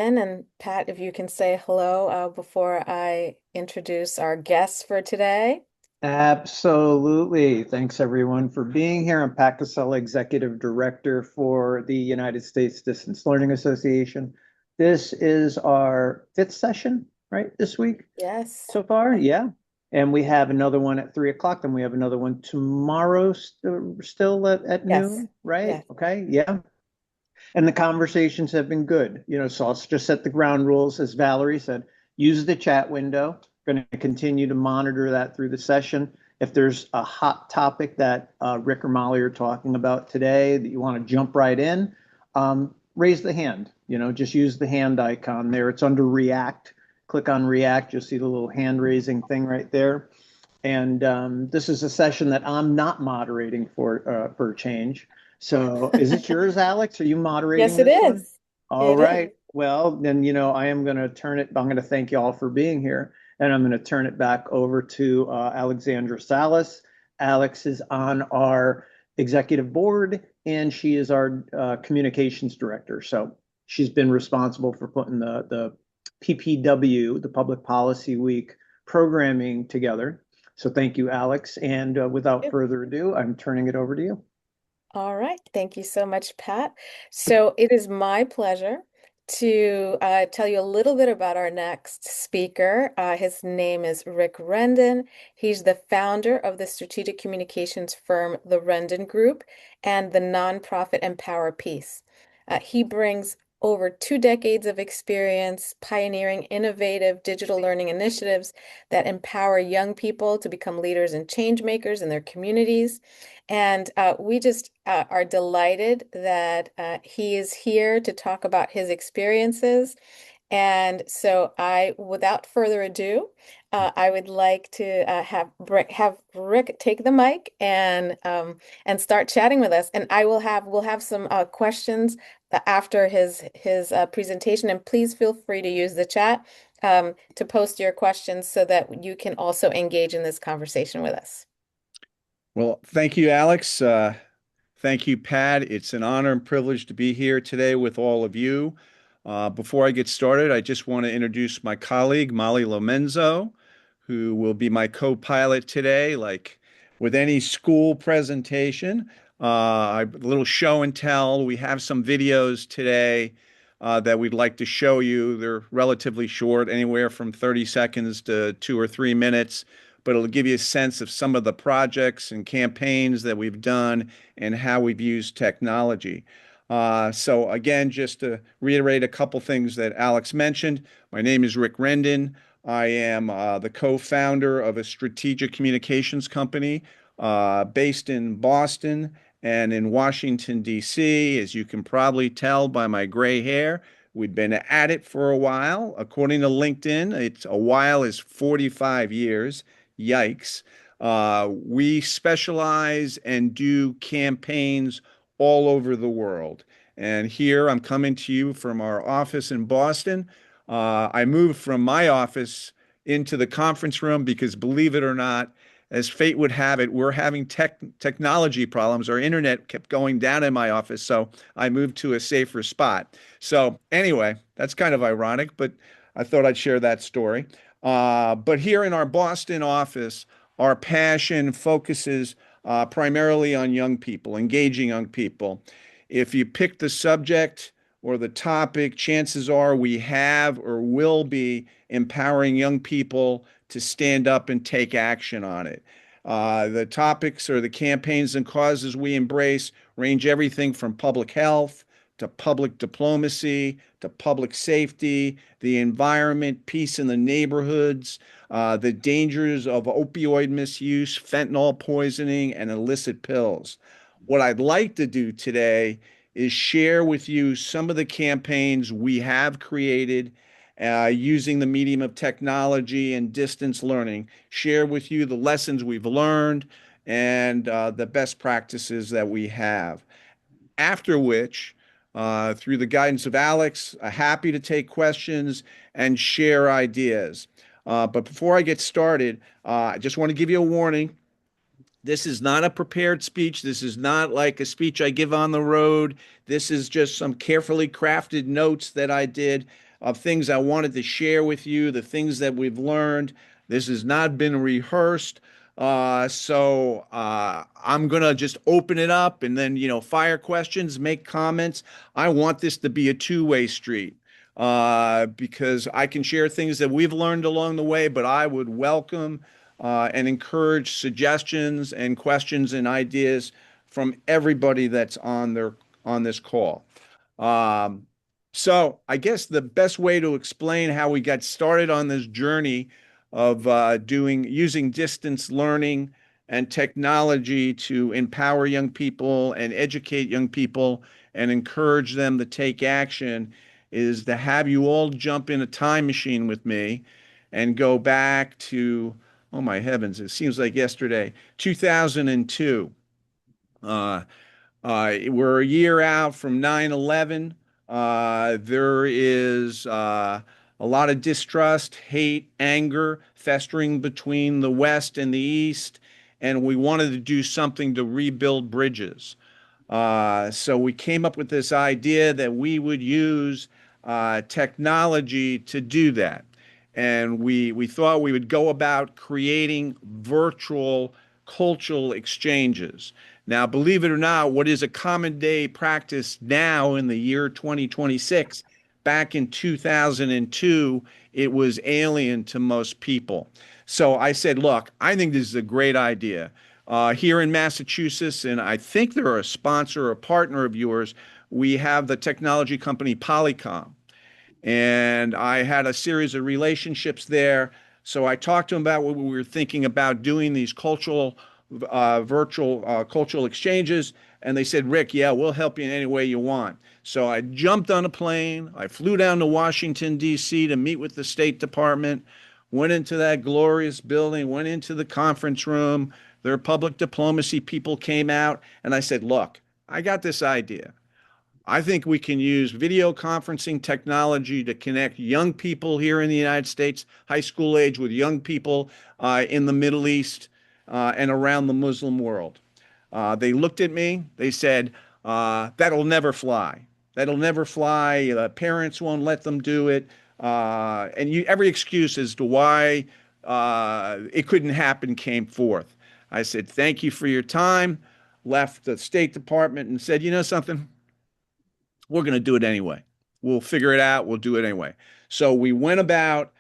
And Pat, if you can say hello before I introduce our guests for today. Absolutely. Thanks everyone for being here. I'm Pat Casella, Executive Director for the United States Distance Learning Association. This is our fifth session, right, this week Yes. so far? Yes. Yeah. And we have another one at 3 o'clock, and we have another one tomorrow still at Yes. noon, right? Yes. Okay, yeah. And the conversations have been good. So I'll just set the ground rules, as Valerie said. Use the chat window. Going to continue to monitor that through the session. If there's a hot topic that Rick or Molly are talking about today that you want to jump right in, raise the hand. Just use the hand icon there. It's under React. Click on React. You'll see the little hand raising thing right there. And this is a session that I'm not moderating for a change. So is it yours, Alex? Are you moderating Yes, it this one? is. All It is. right. Well, then, I am going to turn it, I'm going to thank you all for being here. And I'm going to turn it back over to Alexandra Salas. Alex is on our executive board and she is our communications director. So she's been responsible for putting the PPW, the Public Policy Week programming together. So thank you, Alex. And without further ado, I'm turning it over to you. All right. Thank you so much, Pat. So it is my pleasure to tell you a little bit about our next speaker. His name is Rick Rendon. He's the founder of the strategic communications firm, the Rendon Group, and the nonprofit Empower Peace. He brings over 2 decades of experience pioneering innovative digital learning initiatives that empower young people to become leaders and change makers in their communities. And we just are delighted that he is here to talk about his experiences. And so without further ado, I would like to have Rick take the mic and start chatting with us. And we'll have some questions after his presentation. And please feel free to use the chat to post your questions so that you can also engage in this conversation with us. Well, thank you, Alex. Thank you, Pat. It's an honor and privilege to be here today with all of you. Before I get started, I just want to introduce my colleague, Molly Lomenzo, who will be my co-pilot today. Like with any school presentation, a little show and tell. We have some videos today that we'd like to show you. They're relatively short, anywhere from 30 seconds to 2 or 3 minutes, but it'll give you a sense of some of the projects and campaigns that we've done and how we've used technology. So again, just to reiterate a couple things that Alex mentioned, my name is Rick Rendon. I am the co-founder of a strategic communications company based in Boston and in Washington, D.C. As you can probably tell by my gray hair, we've been at it for a while. According to LinkedIn, a while is 45 years. Yikes. We specialize and do campaigns all over the world. And here I'm coming to you from our office in Boston. I moved from my office into the conference room because, believe it or not, as fate would have it, we're having technology problems. Our internet kept going down in my office, so I moved to a safer spot. So anyway, that's kind of ironic, but I thought I'd share that story. But here in our Boston office, our passion focuses primarily on young people, engaging young people. If you pick the subject or the topic, chances are we have or will be empowering young people to stand up and take action on it. The topics or the campaigns and causes we embrace range everything from public health to public diplomacy to public safety, the environment, peace in the neighborhoods, the dangers of opioid misuse, fentanyl poisoning, and illicit pills. What I'd like to do today is share with you some of the campaigns we have created using the medium of technology and distance learning, share with you the lessons we've learned and the best practices that we have. After which, through the guidance of Alex, happy to take questions and share ideas. But before I get started, I just want to give you a warning. This is not a prepared speech. This is not like a speech I give on the road. This is just some carefully crafted notes that I did. of things I wanted to share with you, the things that we've learned. This has not been rehearsed. I'm going to just open it up and then, fire questions, make comments. I want this to be a two-way street because I can share things that we've learned along the way, but I would welcome and encourage suggestions and questions and ideas from everybody that's on this call. Um, so I guess the best way to explain how we got started on this journey of using distance learning and technology to empower young people and educate young people and encourage them to take action is to have you all jump in a time machine with me and go back to, oh my heavens, it seems like yesterday, 2002. Uh, we're a year out from 9/11. There is a lot of distrust, hate, anger festering between the West and the East, and we wanted to do something to rebuild bridges. So we came up with this idea that we would use technology to do that. And we thought we would go about creating virtual cultural exchanges. Now, believe it or not, what is a common day practice now in the year 2026, back in 2002, it was alien to most people. So I said, look, I think this is a great idea. Here in Massachusetts, and I think they're a sponsor or a partner of yours, we have the technology company Polycom. And I had a series of relationships there. So I talked to them about what we were thinking about doing these virtual cultural exchanges. And they said, Rick, yeah, we'll help you in any way you want. So I jumped on a plane. I flew down to Washington, D.C. to meet with the State Department, went into that glorious building, went into the conference room. Their public diplomacy people came out. And I said, look, I got this idea. I think we can use video conferencing technology to connect young people here in the United States, high school age, with young people in the Middle East and around the Muslim world. They looked at me. They said, that'll never fly. That'll never fly. Parents won't let them do it. Every excuse as to why it couldn't happen came forth. I said, thank you for your time, left the State Department and said, you know something? We're going to do it anyway. We'll figure it out. We'll do it anyway. So we went about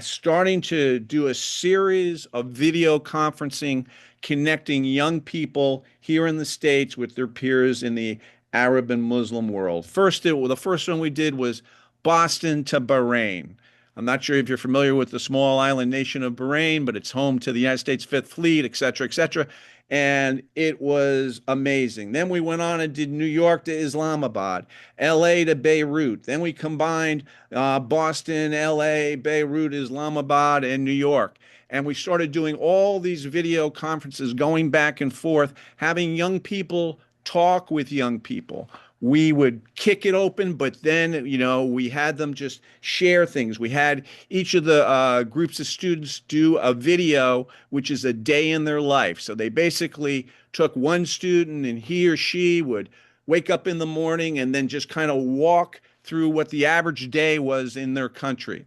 starting to do a series of video conferencing, connecting young people here in the States with their peers in the Arab and Muslim world. The first one we did was Boston to Bahrain. I'm not sure if you're familiar with the small island nation of Bahrain, but it's home to the United States Fifth Fleet, et cetera, et cetera. And it was amazing. Then we went on and did New York to Islamabad, LA to Beirut. Then we combined Boston, LA, Beirut, Islamabad, and New York. And we started doing all these video conferences, going back and forth, having young people talk with young people. We would kick it open, but then, we had them just share things. We had each of the groups of students do a video, which is a day in their life. So they basically took one student and he or she would wake up in the morning and then just kind of walk through what the average day was in their country.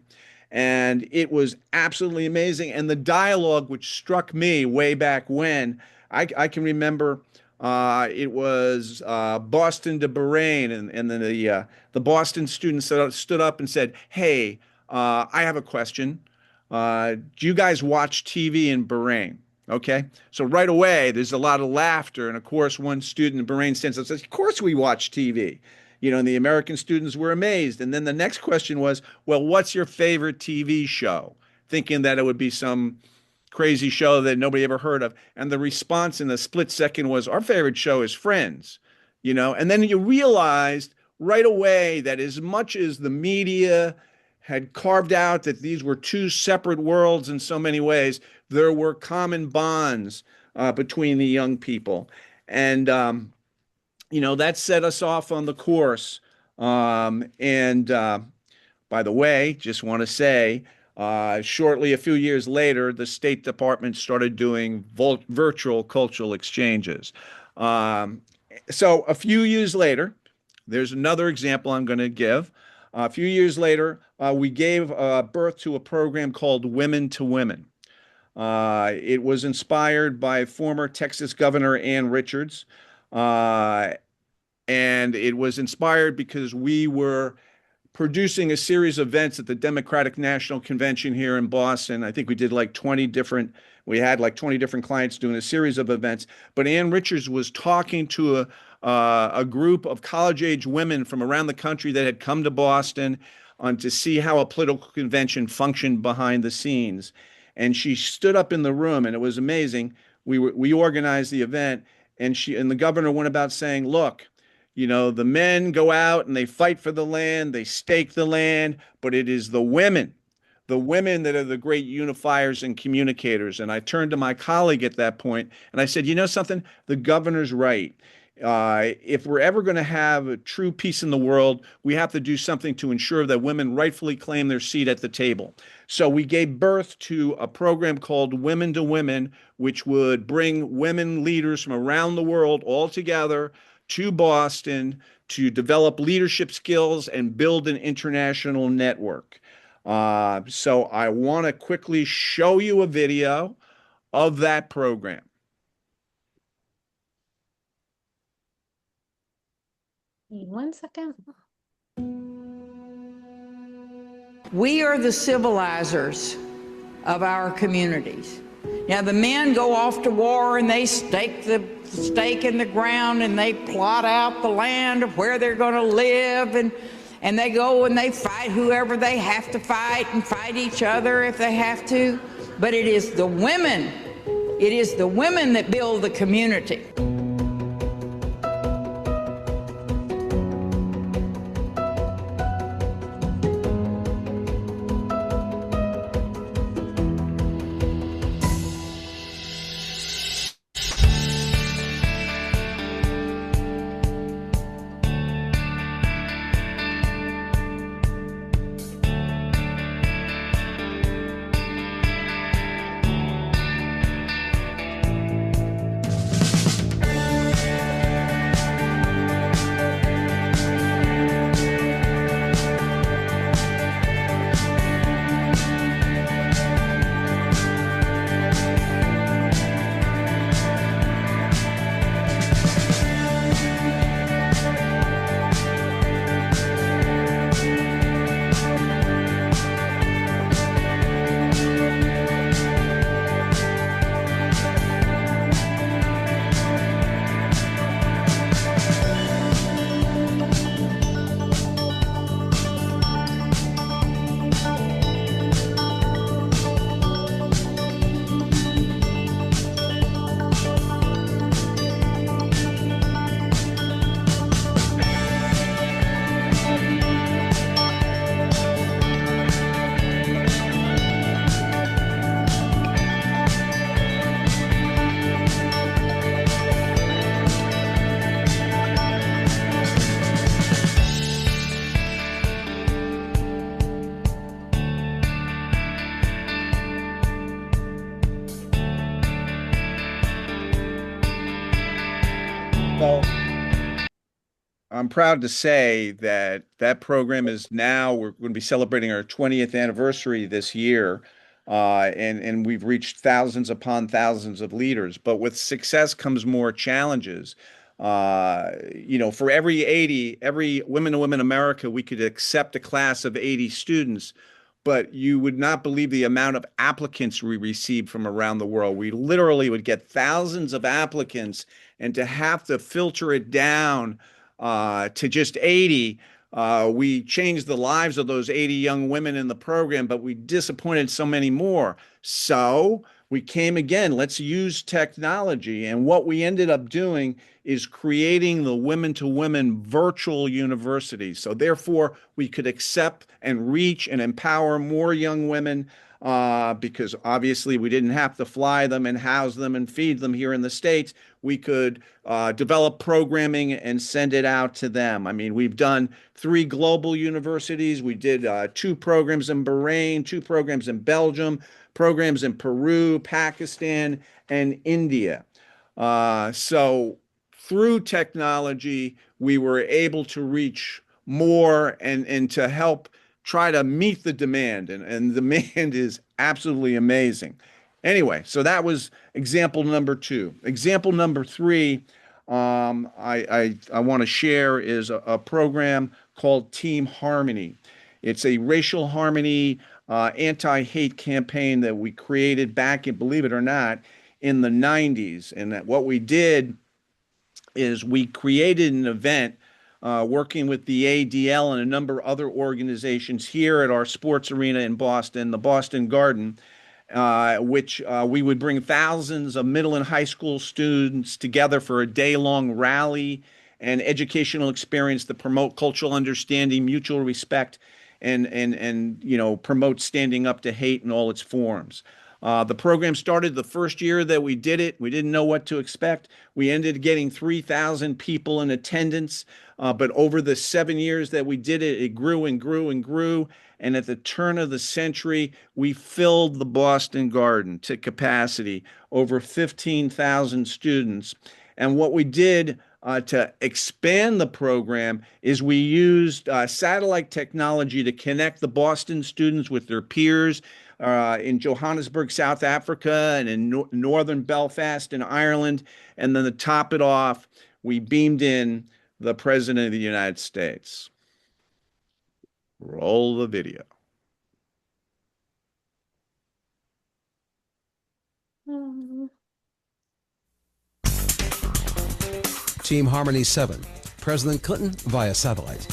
And it was absolutely amazing. And the dialogue, which struck me way back when, I can remember it was Boston to Bahrain, and then the Boston students stood up and said, "Hey, I have a question. Do you guys watch TV in Bahrain?" Okay, so right away there's a lot of laughter, and of course one student in Bahrain stands up and says, "Of course we watch TV." And the American students were amazed. And then the next question was, "Well, what's your favorite TV show?" Thinking that it would be some crazy show that nobody ever heard of. And the response in a split second was, our favorite show is Friends, And then you realized right away that as much as the media had carved out that these were two separate worlds in so many ways, there were common bonds between the young people. And, that set us off on the course. By the way, just want to say, shortly, a few years later, the State Department started doing virtual cultural exchanges. So a few years later, there's another example I'm going to give. A few years later, we gave birth to a program called Women to Women. It was inspired by former Texas Governor Ann Richards. Uh, and it was inspired because we were producing a series of events at the Democratic National Convention here in Boston. I think we did like 20 different, we had like 20 different clients doing a series of events. But Ann Richards was talking to a group of college-age women from around the country that had come to Boston on to see how a political convention functioned behind the scenes. And she stood up in the room, and it was amazing. We organized the event, and the governor went about saying, "Look, you know, the men go out and they fight for the land, they stake the land, but it is the women that are the great unifiers and communicators." And I turned to my colleague at that point and I said, you know something? The governor's right. If we're ever going to have a true peace in the world, we have to do something to ensure that women rightfully claim their seat at the table. So we gave birth to a program called Women to Women, which would bring women leaders from around the world all together to Boston to develop leadership skills and build an international network. So I want to quickly show you a video of that program. One second. We are the civilizers of our communities. Now, the men go off to war and they stake the stake in the ground and they plot out the land of where they're going to live, and they go and they fight whoever they have to fight and fight each other if they have to. But it is the women that build the community. So I'm proud to say that that program is now, we're going to be celebrating our 20th anniversary this year. And we've reached thousands upon thousands of leaders. But with success comes more challenges. You know, for every Women to Women America, we could accept a class of 80 students, but you would not believe the amount of applicants we received from around the world. We literally would get thousands of applicants, and to have to filter it down to just 80, we changed the lives of those 80 young women in the program, but we disappointed so many more. So we came again, let's use technology. And what we ended up doing is creating the Women to Women virtual university. So therefore, we could accept and reach and empower more young women because obviously we didn't have to fly them and house them and feed them here in the States. We could develop programming and send it out to them. I mean, we've done 3 global universities. We did 2 programs in Bahrain, 2 programs in Belgium, programs in Peru, Pakistan, and India. So through technology, we were able to reach more and to help try to meet the demand. And the demand is absolutely amazing. Anyway, so that was example number two. Example number three, I want to share is a program called Team Harmony. It's a racial harmony anti-hate campaign that we created back in, believe it or not, in the 90s. And that what we did is we created an event working with the ADL and a number of other organizations here at our sports arena in Boston, the Boston Garden, which we would bring thousands of middle and high school students together for a day-long rally and educational experience to promote cultural understanding, mutual respect, and promote standing up to hate in all its forms. The program started the first year that we did it. We didn't know what to expect. We ended getting 3,000 people in attendance. But over the 7 years that we did it, it grew and grew and grew. And at the turn of the century, we filled the Boston Garden to capacity, over 15,000 students. And what we did to expand the program is we used satellite technology to connect the Boston students with their peers in Johannesburg, South Africa, and in northern Belfast in Ireland. And then to top it off, we beamed in the President of the United States. Roll the video. Team Harmony 7, President Clinton via satellite.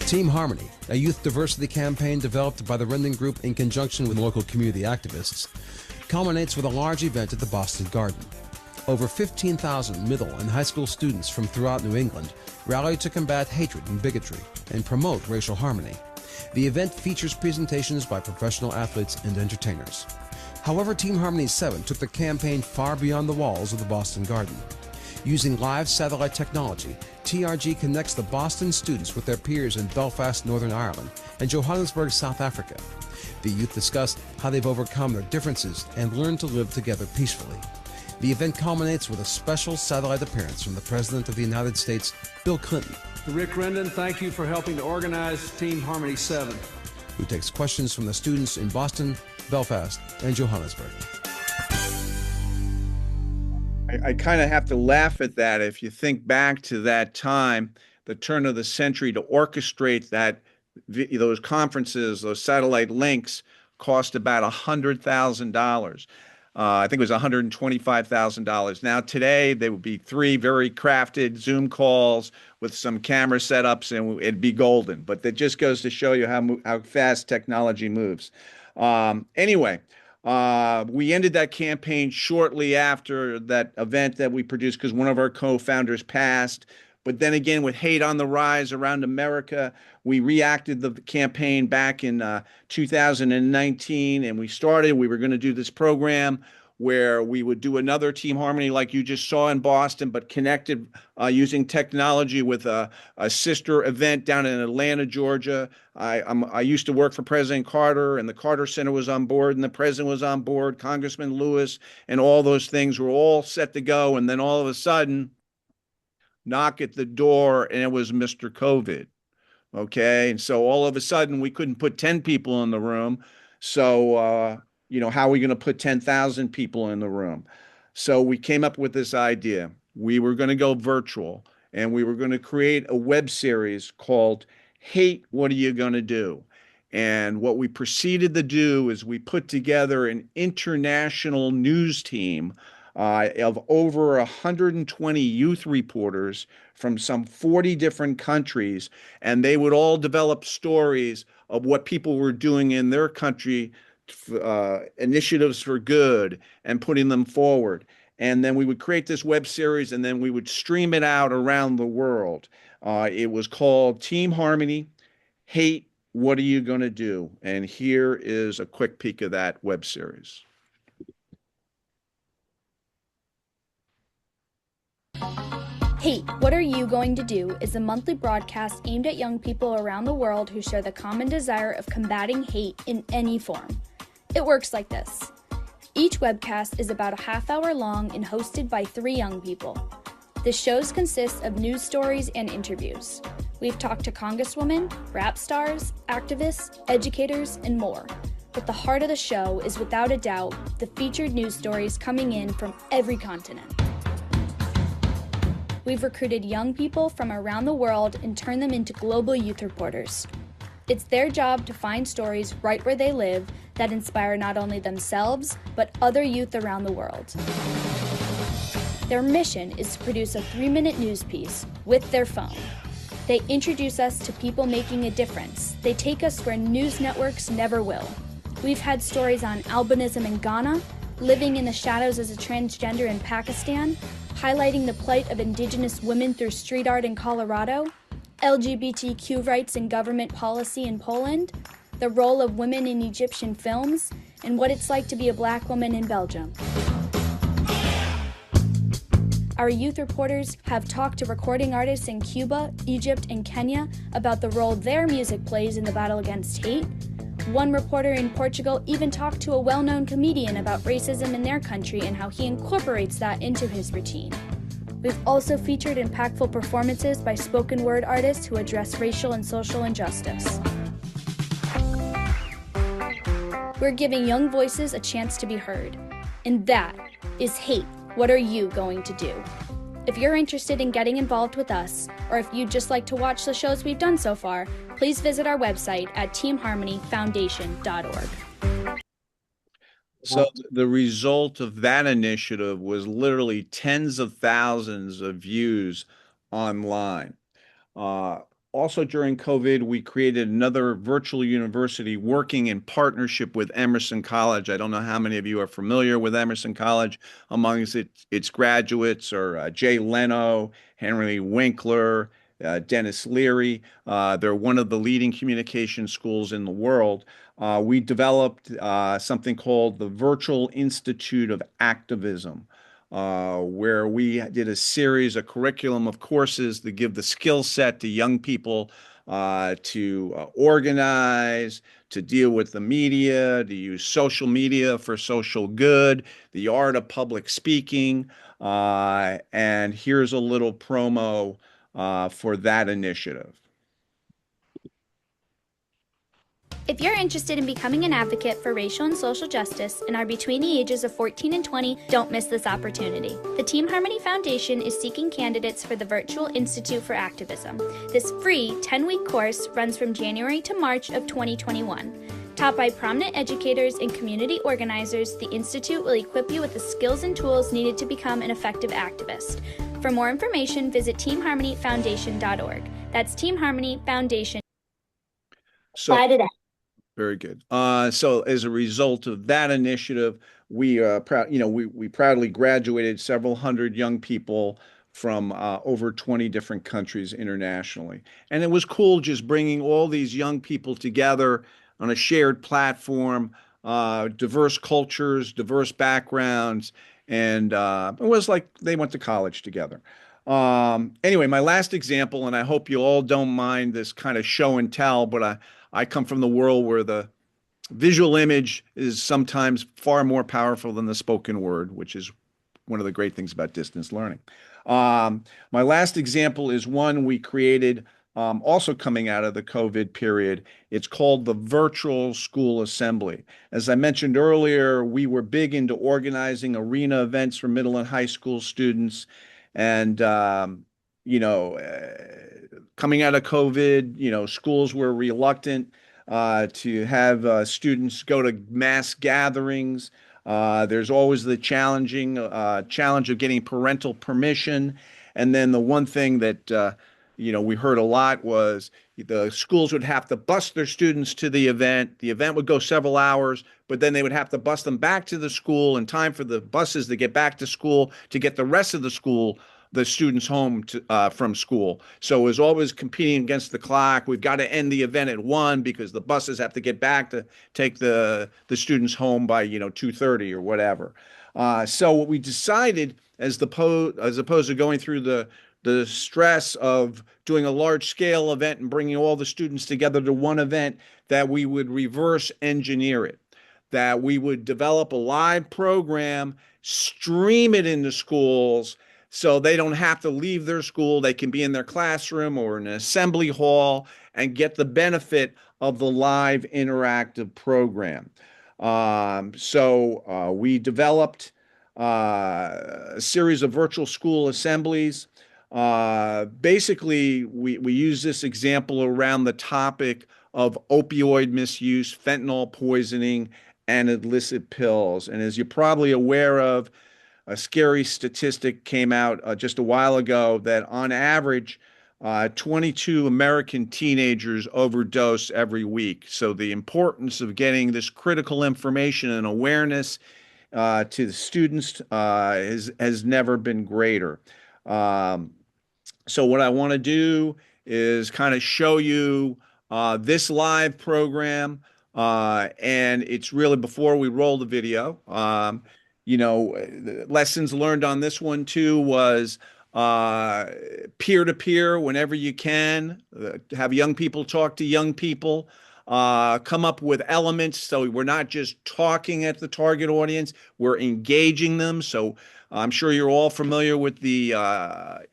Team Harmony, a youth diversity campaign developed by the Rendon Group in conjunction with local community activists, culminates with a large event at the Boston Garden. Over 15,000 middle and high school students from throughout New England rallied to combat hatred and bigotry and promote racial harmony. The event features presentations by professional athletes and entertainers. However, Team Harmony 7 took the campaign far beyond the walls of the Boston Garden. Using live satellite technology, TRG connects the Boston students with their peers in Belfast, Northern Ireland, and Johannesburg, South Africa. The youth discussed how they've overcome their differences and learned to live together peacefully. The event culminates with a special satellite appearance from the President of the United States, Bill Clinton. Rick Rendon, thank you for helping to organize Team Harmony 7. Who takes questions from the students in Boston, Belfast, and Johannesburg. I kind of have to laugh at that. If you think back to that time, the turn of the century, to orchestrate those conferences, those satellite links, cost about $100,000. I think it was $125,000. Now today, they would be 3 very crafted Zoom calls with some camera setups, and it'd be golden. But that just goes to show you how fast technology moves. Anyway. We ended that campaign shortly after that event that we produced because one of our co-founders passed. But then again, with hate on the rise around America, we reacted the campaign back in 2019, and we were going to do this program where we would do another Team Harmony like you just saw in Boston, but connected using technology with a sister event down in Atlanta, Georgia. I used to work for President Carter, and the Carter Center was on board, and the president was on board, Congressman Lewis, and all those things were all set to go. And then all of a sudden, knock at the door, and it was Mr. COVID. Okay. And so all of a sudden, we couldn't put 10 people in the room. So, how are we going to put 10,000 people in the room? So we came up with this idea. We were going to go virtual, and we were going to create a web series called Hate, What Are You Going to Do? And what we proceeded to do is we put together an international news team of over 120 youth reporters from some 40 different countries, and they would all develop stories of what people were doing in their country, initiatives for good, and putting them forward. And then we would create this web series, and then we would stream it out around the world. It was called Team Harmony, Hate, What Are You Going to Do? And here is a quick peek of that web series. Hate, What Are You Going to Do? Is a monthly broadcast aimed at young people around the world who share the common desire of combating hate in any form. It works like this. Each webcast is about a half-hour long and hosted by 3 young people. The shows consist of news stories and interviews. We've talked to congresswomen, rap stars, activists, educators, and more. But the heart of the show is without a doubt the featured news stories coming in from every continent. We've recruited young people from around the world and turned them into global youth reporters. It's their job to find stories right where they live that inspire not only themselves, but other youth around the world. Their mission is to produce a 3-minute news piece with their phone. They introduce us to people making a difference. They take us where news networks never will. We've had stories on albinism in Ghana, living in the shadows as a transgender in Pakistan, highlighting the plight of indigenous women through street art in Colorado, LGBTQ rights and government policy in Poland, the role of women in Egyptian films, and what it's like to be a Black woman in Belgium. Our youth reporters have talked to recording artists in Cuba, Egypt, and Kenya about the role their music plays in the battle against hate. One reporter in Portugal even talked to a well-known comedian about racism in their country and how he incorporates that into his routine. We've also featured impactful performances by spoken word artists who address racial and social injustice. We're giving young voices a chance to be heard. And that is Hate. What are you going to do? If you're interested in getting involved with us, or if you'd just like to watch the shows we've done so far, please visit our website at teamharmonyfoundation.org. So the result of that initiative was literally tens of thousands of views online. Also during COVID, we created another virtual university working in partnership with Emerson College. I don't know how many of you are familiar with Emerson College. Amongst its graduates are Jay Leno, Henry Winkler, Dennis Leary. They're one of the leading communication schools in the world. We developed something called the Virtual Institute of Activism, where we did a curriculum of courses to give the skill set to young people to organize, to deal with the media, to use social media for social good, the art of public speaking. And here's a little promo for that initiative. If you're interested in becoming an advocate for racial and social justice and are between the ages of 14 and 20, don't miss this opportunity. The Team Harmony Foundation is seeking candidates for the Virtual Institute for Activism. This free 10-week course runs from January to March of 2021. Taught by prominent educators and community organizers, the Institute will equip you with the skills and tools needed to become an effective activist. For more information, visit teamharmonyfoundation.org. That's Team Harmony Foundation. So, very good. So as a result of that initiative, we proudly graduated several hundred young people from over 20 different countries internationally. And it was cool just bringing all these young people together on a shared platform, diverse cultures, diverse backgrounds, and it was like they went to college together. Anyway, my last example, and I hope you all don't mind this kind of show and tell, but I come from the world where the visual image is sometimes far more powerful than the spoken word, which is one of the great things about distance learning. My last example is one we created also coming out of the COVID period. It's called the Virtual School Assembly. As I mentioned earlier, we were big into organizing arena events for middle and high school students. And, coming out of COVID, schools were reluctant to have students go to mass gatherings. There's always the challenge of getting parental permission. And then the one thing that, we heard a lot was the schools would have to bus their students to the event. The event would go several hours, but then they would have to bus them back to the school in time for the buses to get back to school to get the rest of the students home from school. So it was always competing against the clock. We've got to end the event at 1 because the buses have to get back to take the students home by 2:30 or whatever. So what we decided, as opposed to going through the stress of doing a large scale event and bringing all the students together to one event, that we would reverse engineer it, that we would develop a live program, stream it into schools, so they don't have to leave their school. They can be in their classroom or in an assembly hall and get the benefit of the live interactive program. We developed a series of virtual school assemblies. Basically, we use this example around the topic of opioid misuse, fentanyl poisoning, and illicit pills. And as you're probably aware of, a scary statistic came out just a while ago that on average, 22 American teenagers overdose every week. So the importance of getting this critical information and awareness to the students has never been greater. So what I want to do is kind of show you this live program, and it's really before we roll the video. The lessons learned on this one too was peer-to-peer whenever you can, have young people talk to young people, come up with elements so we're not just talking at the target audience, we're engaging them. So I'm sure you're all familiar with the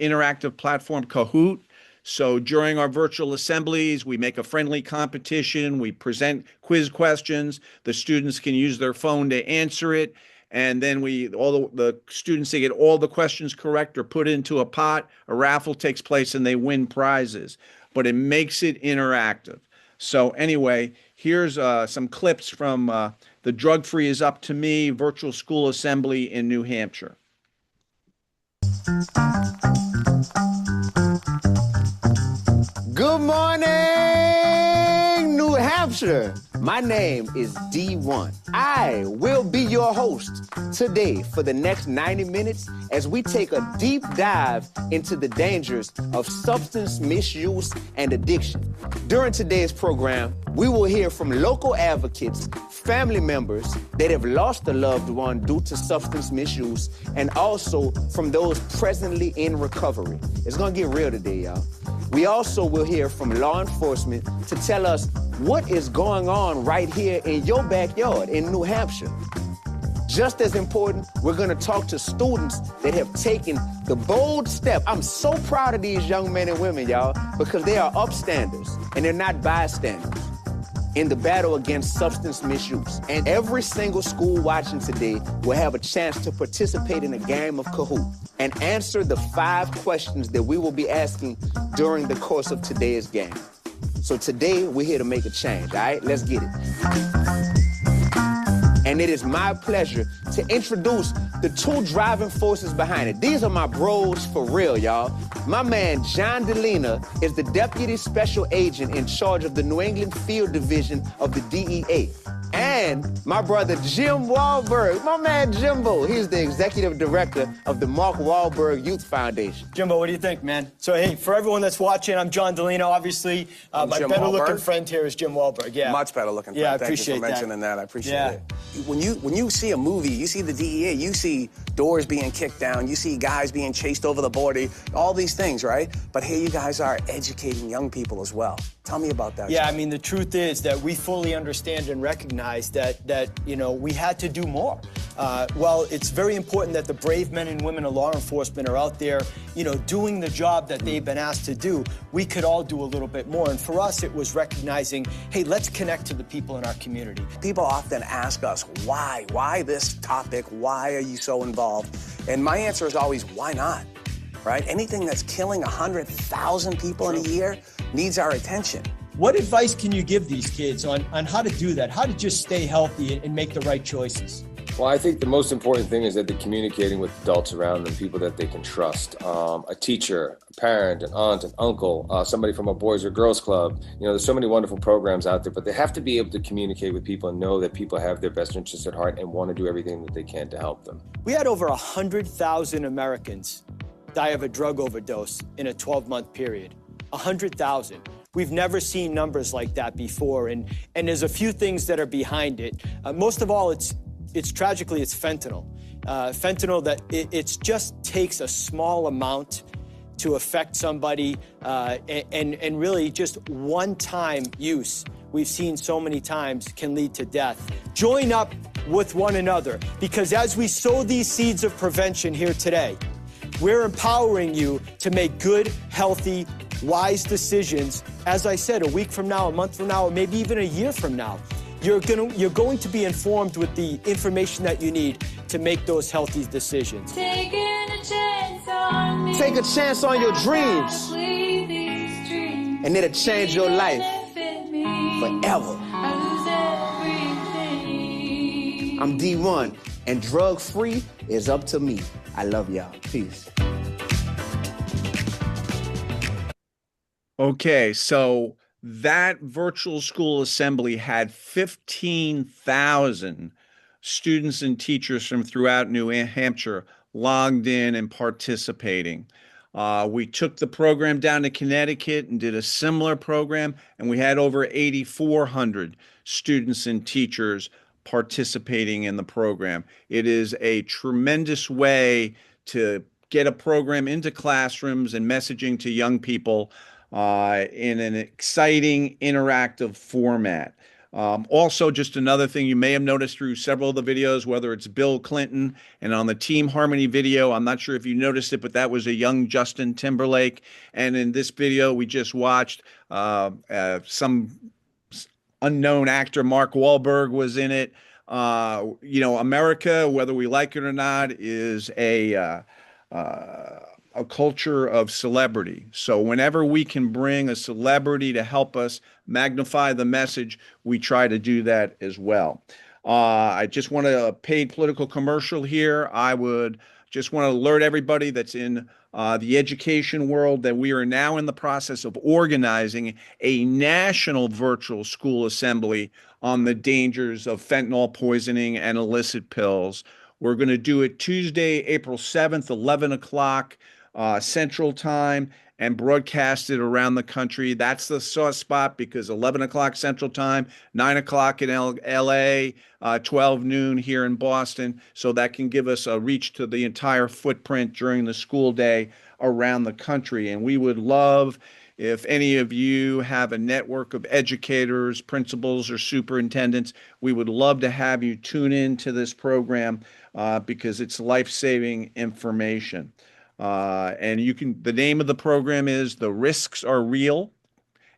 interactive platform Kahoot. So during our virtual assemblies, we make a friendly competition, we present quiz questions, the students can use their phone to answer it. And then all the students that get all the questions correct are put into a pot, a raffle takes place, and they win prizes. But it makes it interactive. So anyway, here's some clips from the Drug Free is Up to Me virtual school assembly in New Hampshire. Good morning, New Hampshire. My name is D1. I will be your host today for the next 90 minutes as we take a deep dive into the dangers of substance misuse and addiction. During today's program, we will hear from local advocates, family members that have lost a loved one due to substance misuse, and also from those presently in recovery. It's gonna get real today, y'all. We also will hear from law enforcement to tell us what is going on right here in your backyard in New Hampshire. Just as important, we're gonna talk to students that have taken the bold step. I'm so proud of these young men and women, y'all, because they are upstanders and they're not bystanders in the battle against substance misuse. And every single school watching today will have a chance to participate in a game of Kahoot and answer the 5 questions that we will be asking during the course of today's game. So today, we're here to make a change, all right? Let's get it. And it is my pleasure to introduce the 2 driving forces behind it. These are my bros for real, y'all. My man, John DeLina, is the Deputy Special Agent in charge of the New England Field Division of the DEA. And my brother, Jim Wahlberg, my man Jimbo, he's the Executive Director of the Mark Wahlberg Youth Foundation. Jimbo, what do you think, man? So, hey, for everyone that's watching, I'm John DeLino, obviously. My better-looking friend here is Jim Wahlberg, yeah. Much better-looking friend. Yeah, I Thank appreciate you for that. mentioning that. I appreciate it. When you see a movie, you see the DEA, you see doors being kicked down, you see guys being chased over the border, all these things, right? But here you guys are educating young people as well. Tell me about that. Yeah, John. I mean, the truth is that we fully understand and recognize that we had to do more. Well, it's very important that the brave men and women of law enforcement are out there, doing the job that they've been asked to do. We could all do a little bit more. And for us, it was recognizing, hey, let's connect to the people in our community. People often ask us, why? Why this topic? Why are you so involved? And my answer is always, why not? Right? Anything that's killing 100,000 people in a year needs our attention. What advice can you give these kids on how to do that, how to just stay healthy and make the right choices? Well, I think the most important thing is that they're communicating with adults around them, people that they can trust. A teacher, a parent, an aunt, an uncle, somebody from a boys or girls club. There's so many wonderful programs out there, but they have to be able to communicate with people and know that people have their best interests at heart and want to do everything that they can to help them. We had over 100,000 Americans die of a drug overdose in a 12-month period. 100,000. We've never seen numbers like that before, and there's a few things that are behind it. Most of all, it's tragically, it's fentanyl. Fentanyl that it just takes a small amount to affect somebody, and really just one-time use, we've seen so many times, can lead to death. Join up with one another, because as we sow these seeds of prevention here today, We're empowering you to make good, healthy, wise decisions. As I said, a week from now, a month from now, or maybe even a year from now. You're going to be informed with the information that you need to make those healthy decisions. Taking a chance on me. Take a chance on your dreams, and it'll change your life forever. I'm D1, and drug-free is up to me. I love y'all. Peace. Okay, so that virtual school assembly had 15,000 students and teachers from throughout New Hampshire logged in and participating. We took the program down to Connecticut and did a similar program, and we had over 8,400 students and teachers participating in the program. It is a tremendous way to get a program into classrooms and messaging to young people in an exciting, interactive format. Also, just another thing you may have noticed through several of the videos, whether it's Bill Clinton and on the Team Harmony video, I'm not sure if you noticed it, but that was a young Justin Timberlake. And in this video we just watched, some unknown actor, Mark Wahlberg, was in it. America, whether we like it or not, is a culture of celebrity. So whenever we can bring a celebrity to help us magnify the message, we try to do that as well. I just want a paid political commercial here. I would just want to alert everybody that's in the education world that we are now in the process of organizing a national virtual school assembly on the dangers of fentanyl poisoning and illicit pills. We're going to do it Tuesday, April 7th, 11 o'clock Central Time, and broadcast it around the country. That's the sore spot because 11 o'clock Central Time, 9 o'clock in LA, 12 noon here in Boston. So that can give us a reach to the entire footprint during the school day around the country. And we would love if any of you have a network of educators, principals, or superintendents, we would love to have you tune in to this program because it's life-saving information. And the name of the program is The Risks Are Real.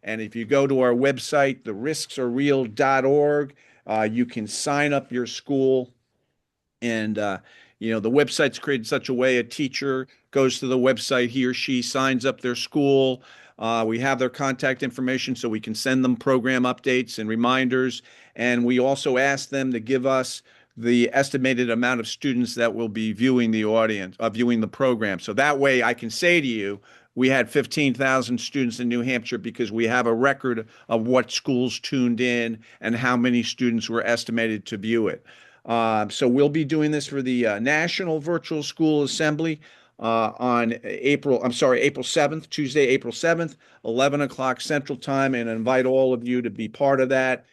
And if you go to our website, therisksArereal.org, you can sign up your school. And, the website's created such a way a teacher goes to the website, he or she signs up their school. We have their contact information so we can send them program updates and reminders. And we also ask them to give us the estimated amount of students that will be viewing the program. So that way I can say to you, we had 15,000 students in New Hampshire because we have a record of what schools tuned in and how many students were estimated to view it. So we'll be doing this for the National Virtual School Assembly on April 7th, Tuesday, April 7th, 11 o'clock Central Time, and invite all of you to be part of that.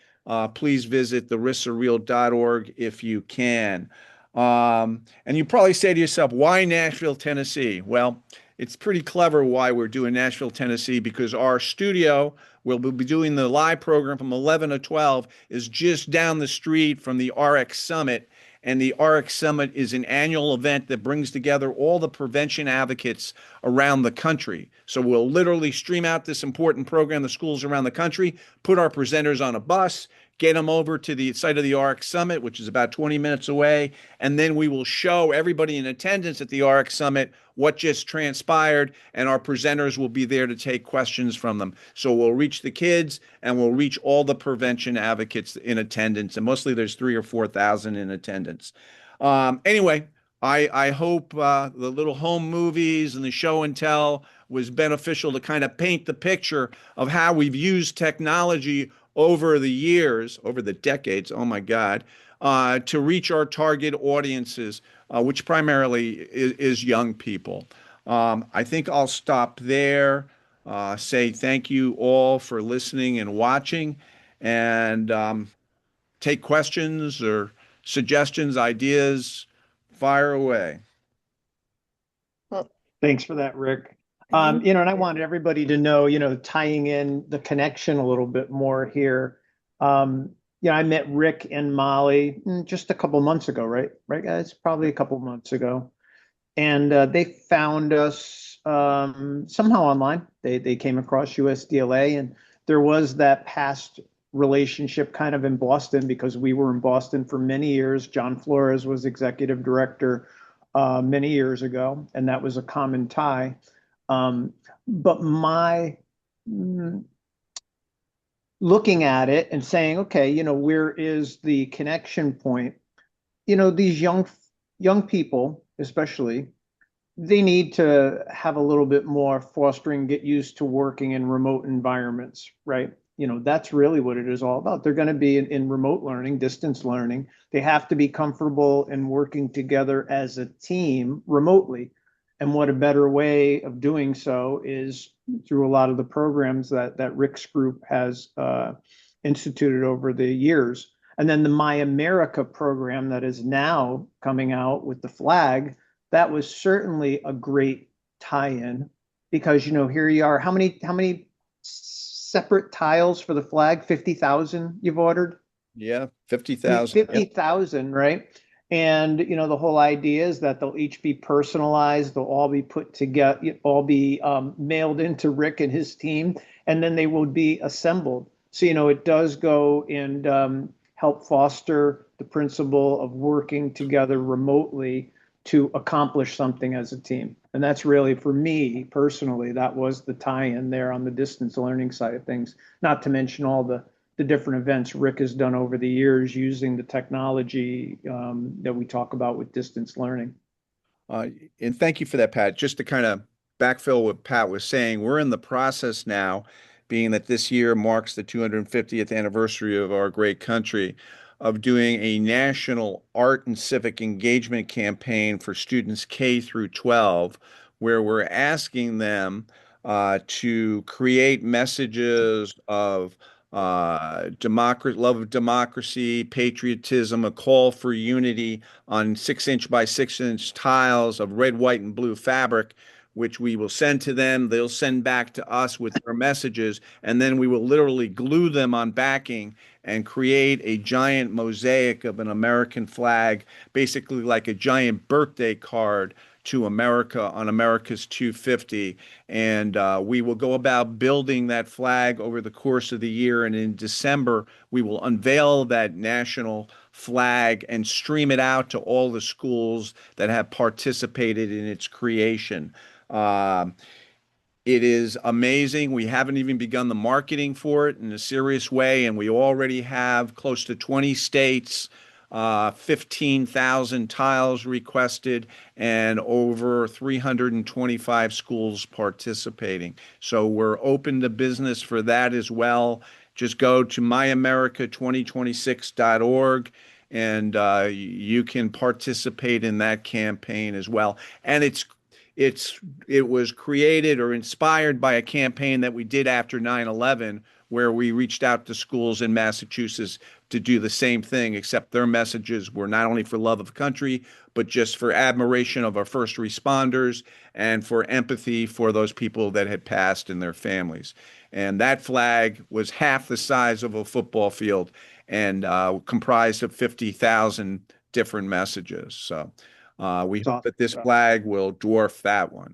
Please visit therisksArereal.org if you can. And you probably say to yourself, why Nashville, Tennessee? Well, it's pretty clever why we're doing Nashville, Tennessee, because our studio, we'll be doing the live program from 11 to 12, is just down the street from the RX Summit. And the RX Summit is an annual event that brings together all the prevention advocates around the country. So we'll literally stream out this important program to schools around the country, put our presenters on a bus, get them over to the site of the RX Summit, which is about 20 minutes away, and then we will show everybody in attendance at the RX Summit what just transpired, and our presenters will be there to take questions from them. So we'll reach the kids, and we'll reach all the prevention advocates in attendance, and mostly there's 3,000 or 4,000 in attendance. Anyway, I hope the little home movies and the show and tell was beneficial to kind of paint the picture of how we've used technology over the years, over the decades, oh my God, to reach our target audiences, which primarily is young people. I think I'll stop there, say thank you all for listening and watching, and take questions or suggestions, ideas, fire away. Well, thanks for that, Rick. And I wanted everybody to know, tying in the connection a little bit more here. I met Rick and Molly just a couple months ago, right? Right, guys? Probably a couple months ago. and they found us somehow online. They came across USDLA, and there was that past relationship kind of in Boston because we were in Boston for many years. John Flores was executive director many years ago, and that was a common tie. But my looking at it and saying, okay, where is the connection point? These young people, especially, they need to have a little bit more fostering, get used to working in remote environments, right? That's really what it is all about. They're going to be in remote learning, distance learning. They have to be comfortable in working together as a team remotely. And what a better way of doing so is through a lot of the programs that Rick's group has instituted over the years. And then the My America program that is now coming out with the flag, that was certainly a great tie-in because here you are. How many separate tiles for the flag? 50,000 you've ordered? Yeah, 50,000. 50,000, right? And the whole idea is that they'll each be personalized, they'll all be put together, all be mailed into Rick and his team, and then they will be assembled. So it does go and help foster the principle of working together remotely to accomplish something as a team. And that's really, for me personally, that was the tie-in there on the distance learning side of things, not to mention all the different events Rick has done over the years using the technology that we talk about with distance learning. And thank you for that, Pat. Just to kind of backfill what Pat was saying, we're in the process now, being that this year marks the 250th anniversary of our great country, of doing a national art and civic engagement campaign for students K through 12, where we're asking them to create messages of love of democracy, patriotism, a call for unity on 6-inch by 6-inch tiles of red, white, and blue fabric, which we will send to them. They'll send back to us with their messages, and then we will literally glue them on backing and create a giant mosaic of an American flag, basically like a giant birthday card to America on America's 250. And we will go about building that flag over the course of the year. And in December, we will unveil that national flag and stream it out to all the schools that have participated in its creation. It is amazing. We haven't even begun the marketing for it in a serious way, and we already have close to 20 states, 15,000 tiles requested, and over 325 schools participating. So we're open to business for that as well. Just go to myamerica2026.org and you can participate in that campaign as well. And it was created or inspired by a campaign that we did after 9/11, where we reached out to schools in Massachusetts to do the same thing, except their messages were not only for love of country, but just for admiration of our first responders and for empathy for those people that had passed and their families. And that flag was half the size of a football field and comprised of 50,000 different messages. So we hope that this flag will dwarf that one.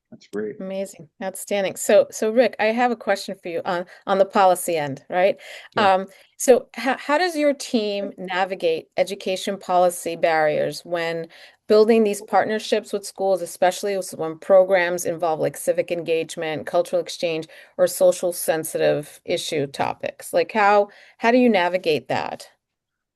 That's great. Amazing. Outstanding. So Rick, I have a question for you on the policy end, right? Yeah. So how does your team navigate education policy barriers when building these partnerships with schools, especially when programs involve like civic engagement, cultural exchange, or social sensitive issue topics? Like how do you navigate that?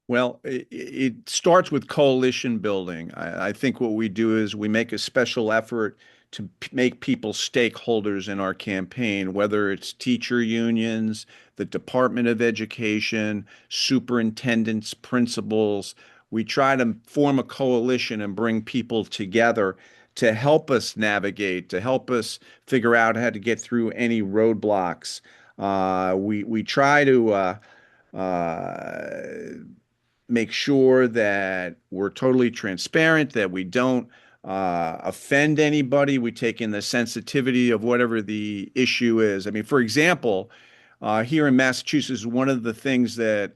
Well, it starts with coalition building. I think what we do is we make a special effort to make people stakeholders in our campaign, whether it's teacher unions, the Department of Education, superintendents, principals. We try to form a coalition and bring people together to help us navigate, to help us figure out how to get through any roadblocks. We try to make sure that we're totally transparent, that we don't offend anybody. We take in the sensitivity of whatever the issue is. I mean, for example, here in Massachusetts, one of the things that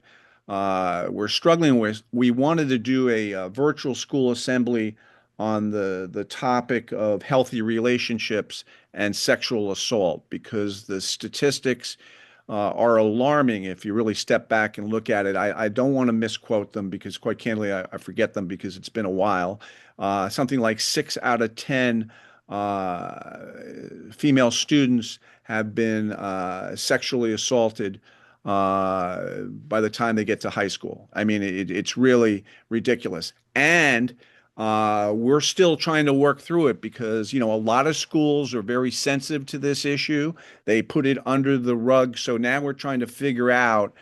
we're struggling with, we wanted to do a virtual school assembly on the topic of healthy relationships and sexual assault because the statistics are alarming if you really step back and look at it. I don't want to misquote them because, quite candidly, I forget them because it's been a while. Something like 6 out of 10 female students have been sexually assaulted by the time they get to high school. I mean, it's really ridiculous. And we're still trying to work through it because, a lot of schools are very sensitive to this issue. They put it under the rug. So now we're trying to figure out.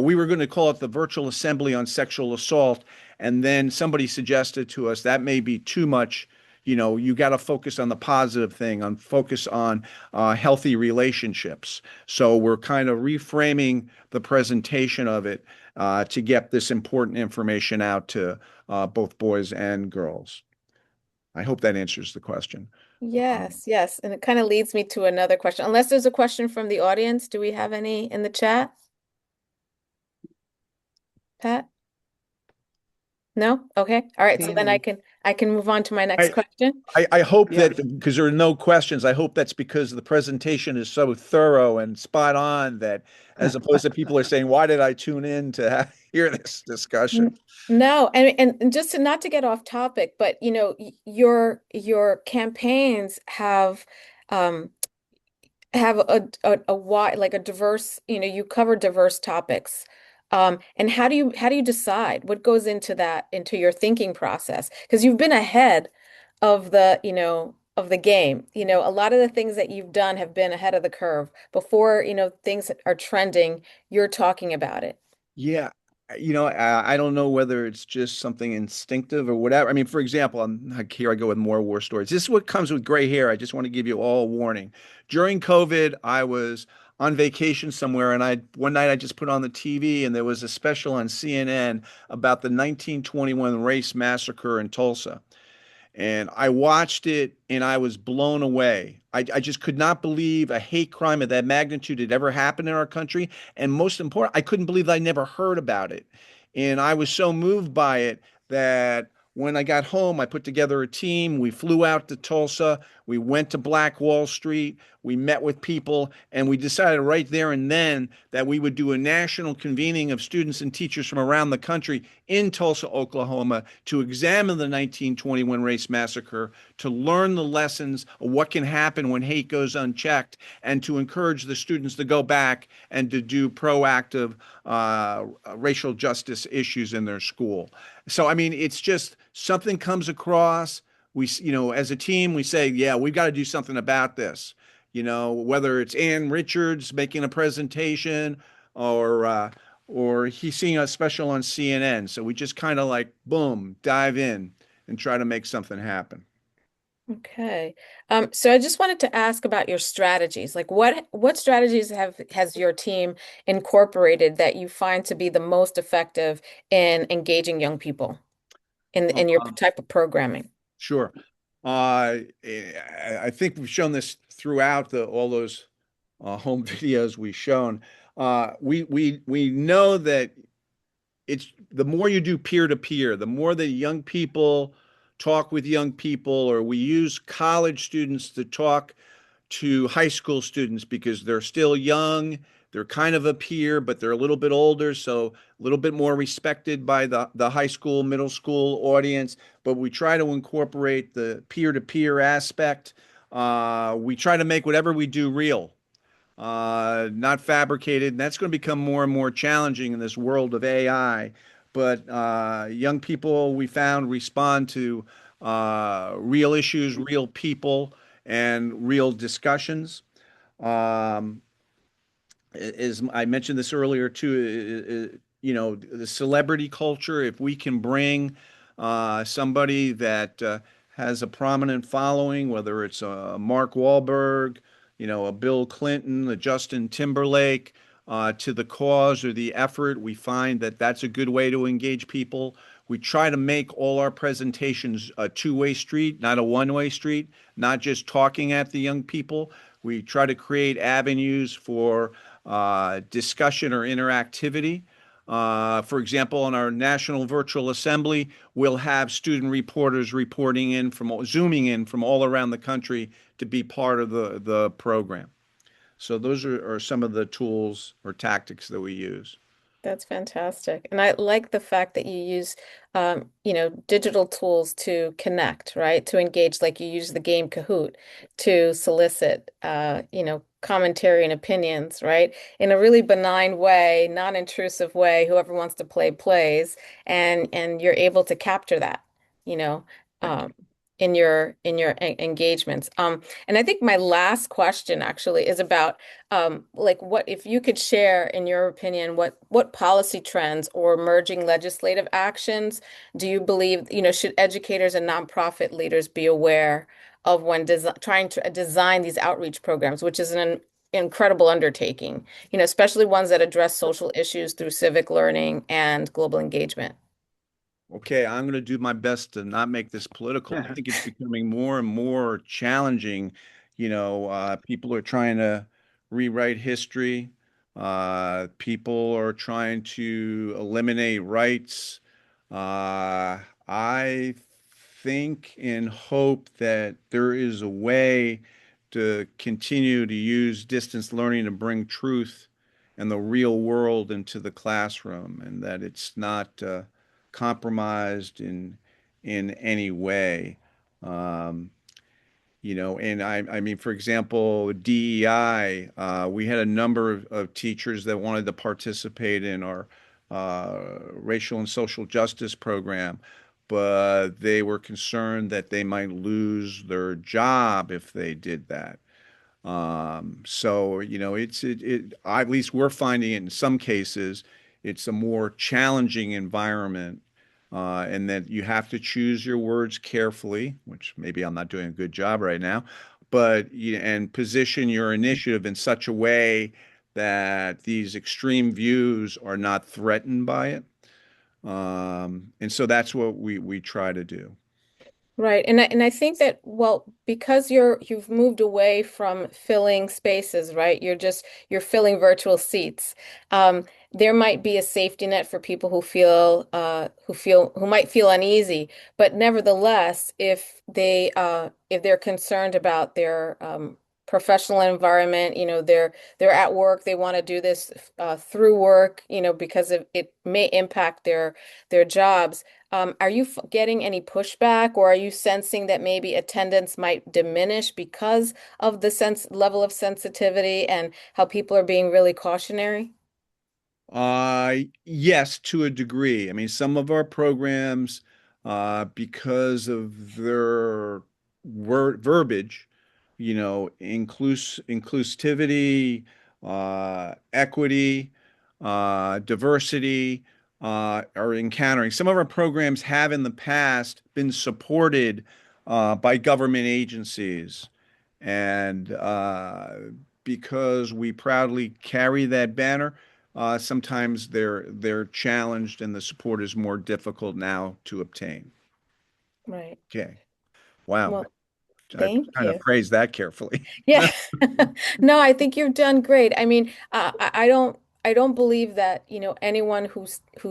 We were going to call it the Virtual Assembly on Sexual Assault. And then somebody suggested to us that may be too much. You got to focus on the positive thing, on focus on healthy relationships. So we're kind of reframing the presentation of it to get this important information out to both boys and girls. I hope that answers the question. Yes, yes. And it kind of leads me to another question. Unless there's a question from the audience, do we have any in the chat? Pat? No? Okay. All right. So then I can move on to my next I, question. I hope Yeah. that because there are no questions, I hope that's because the presentation is so thorough and spot on that as opposed to people are saying, why did I tune in to hear this discussion? No, and just to not to get off topic, but your campaigns um have a wide, like a diverse, you cover diverse topics. And how do you decide what goes into that, into your thinking process? Because you've been ahead of the game. A lot of the things that you've done have been ahead of the curve. Before, things are trending, you're talking about it. Yeah, I don't know whether it's just something instinctive or whatever. I mean, for example, here I go with more war stories. This is what comes with gray hair. I just want to give you all a warning. During COVID, I was on vacation somewhere, and one night I just put on the TV, and there was a special on CNN about the 1921 race massacre in Tulsa. And I watched it and I was blown away. I just could not believe a hate crime of that magnitude had ever happened in our country. And most important, I couldn't believe I never heard about it. And I was so moved by it that when I got home, I put together a team. We flew out to Tulsa. We went to Black Wall Street. We met with people, and we decided right there and then that we would do a national convening of students and teachers from around the country in Tulsa, Oklahoma, to examine the 1921 race massacre, to learn the lessons of what can happen when hate goes unchecked, and to encourage the students to go back and to do proactive racial justice issues in their school. So, I mean, it's just something comes across. As a team, we say, yeah, we've got to do something about this. Whether it's Ann Richards making a presentation or he's seeing a special on CNN. So we just kind of like, boom, dive in and try to make something happen. Okay. So I just wanted to ask about your strategies. Like what strategies has your team incorporated that you find to be the most effective in engaging young people in your type of programming? Sure. I think we've shown this throughout all those home videos we've shown. We know that it's the more you do peer to peer, the more that young people talk with young people, or we use college students to talk to high school students because they're still young. They're kind of a peer, but they're a little bit older, so a little bit more respected by the high school, middle school audience. But we try to incorporate the peer-to-peer aspect. We try to make whatever we do real, not fabricated. And that's going to become more and more challenging in this world of AI. But young people, we found, respond to real issues, real people, and real discussions. Um, as I mentioned this earlier too, the celebrity culture, if we can bring somebody that has a prominent following, whether it's a Mark Wahlberg, a Bill Clinton, a Justin Timberlake, to the cause or the effort, we find that that's a good way to engage people. We try to make all our presentations a two-way street, not a one-way street, not just talking at the young people. We try to create avenues for discussion or interactivity. For example, on our National Virtual Assembly, we'll have student reporters zooming in from all around the country to be part of the program. So those are some of the tools or tactics that we use. That's fantastic. And I like the fact that you use, digital tools to connect, right? To engage, like you use the game Kahoot to solicit, commentary and opinions, right? In a really benign way, non-intrusive way, whoever wants to play plays, and you're able to capture that, you know, Right. um, in your engagements. And I think my last question actually is about like what if you could share, in your opinion, what policy trends or emerging legislative actions do you believe, should educators and nonprofit leaders be aware of when trying to design these outreach programs, which is an incredible undertaking, especially ones that address social issues through civic learning and global engagement. Okay, I'm going to do my best to not make this political. I think it's becoming more and more challenging. People are trying to rewrite history. People are trying to eliminate rights. I think and hope that there is a way to continue to use distance learning to bring truth and the real world into the classroom, and that it's not compromised in any way. Um, and I mean, for example, DEI, we had a number of teachers that wanted to participate in our racial and social justice program, but they were concerned that they might lose their job if they did that. So, at least we're finding it in some cases, it's a more challenging environment, and that you have to choose your words carefully, which maybe I'm not doing a good job right now, but, and position your initiative in such a way that these extreme views are not threatened by it. And so that's what we try to do. Right. And I think that, well, because you've moved away from filling spaces, right? You're filling virtual seats. There might be a safety net for people who might feel uneasy, but nevertheless, if they're concerned about their professional environment, they're at work, they want to do this through work, because it may impact their jobs. Are you getting any pushback, or are you sensing that maybe attendance might diminish because of the level of sensitivity and how people are being really cautionary? Yes, to a degree. I mean, some of our programs, because of their verbiage, inclusivity, equity, diversity, are encountering. Some of our programs have in the past been supported by government agencies. And because we proudly carry that banner, sometimes they're challenged and the support is more difficult now to obtain. Right. Okay. Wow. Well, I thank kind of you. phrased that carefully. Yeah. No, I think you've done great. I mean, I don't believe that, anyone who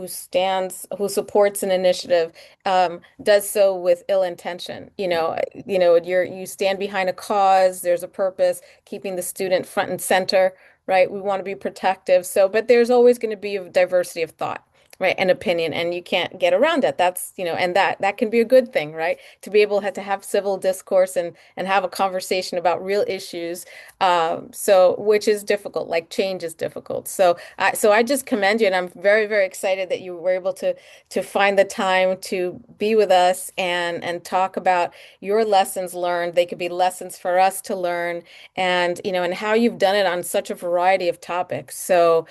supports an initiative does so with ill intention. You stand behind a cause, there's a purpose, keeping the student front and center, right? We want to be protective. So, but there's always going to be a diversity of thought. Right, and opinion, and you can't get around it. That's, and that can be a good thing, right? To be able to have civil discourse and have a conversation about real issues, so which is difficult, like change is difficult. So I just commend you, and I'm very, very excited that you were able to find the time to be with us and talk about your lessons learned. They could be lessons for us to learn, and how you've done it on such a variety of topics. So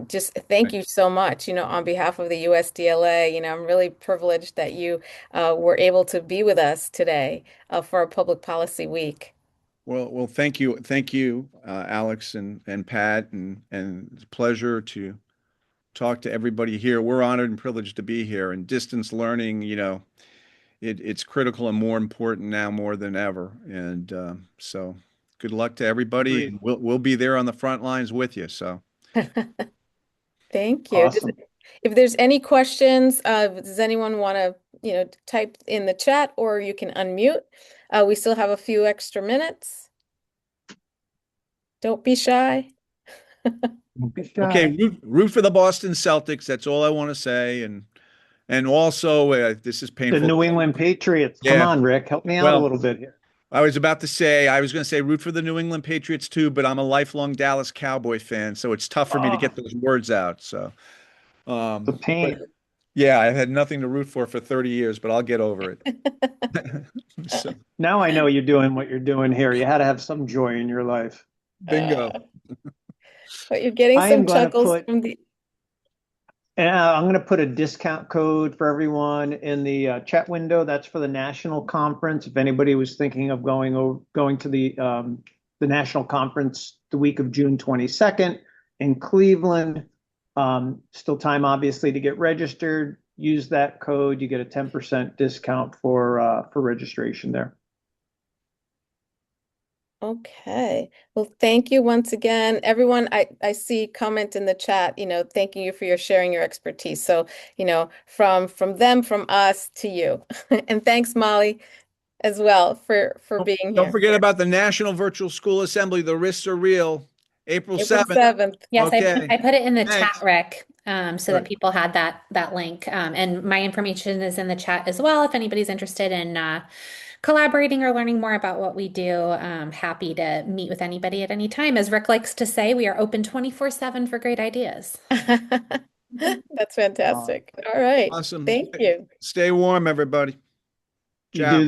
just thank you so much, on behalf of the USDLA. I'm really privileged that you were able to be with us today for our Public Policy Week. Well, thank you, Alex and Pat, and it's a pleasure to talk to everybody here. We're honored and privileged to be here. And distance learning, it's critical and more important now more than ever. And so, good luck to everybody. Agreed. And we'll be there on the front lines with you. So, Thank you. Awesome. If there's any questions, does anyone want to, type in the chat or you can unmute? We still have a few extra minutes. Don't be shy. Okay, root for the Boston Celtics. That's all I want to say. And also, this is The painful. New England Patriots. Come Yeah. on, Rick, help me out a Well, little bit here. I was going to say root for the New England Patriots too, but I'm a lifelong Dallas Cowboy fan, so it's tough for me to get those words out. So, The pain. but yeah, I've had nothing to root for 30 years, but I'll get over it. So, Now I know you're doing what you're doing here. You had to have some joy in your life. bingo. But you're getting I some am going to chuckles put from the. I'm going to put a discount code for everyone in the chat window. That's for the national conference. If anybody was thinking of going to the national conference the week of June 22nd in Cleveland, still time obviously to get registered. Use that code. You get a 10% discount for registration there. Okay. Well, thank you once again. Everyone, I see comment in the chat, thanking you for your sharing your expertise. So, from them, from us to you. And thanks, Molly, as well for being Don't here. forget about the National Virtual School Assembly. The risks are real. April April 7th. 7th. Yes, Okay. I put it in the Thanks. chat, Rick, so that people had that link. And my information is in the chat as well. If anybody's interested in collaborating or learning more about what we do, happy to meet with anybody at any time. As Rick likes to say, we are open 24/7 for great ideas. That's fantastic. All right. Awesome. Thank you. Stay warm, everybody. You Ciao. do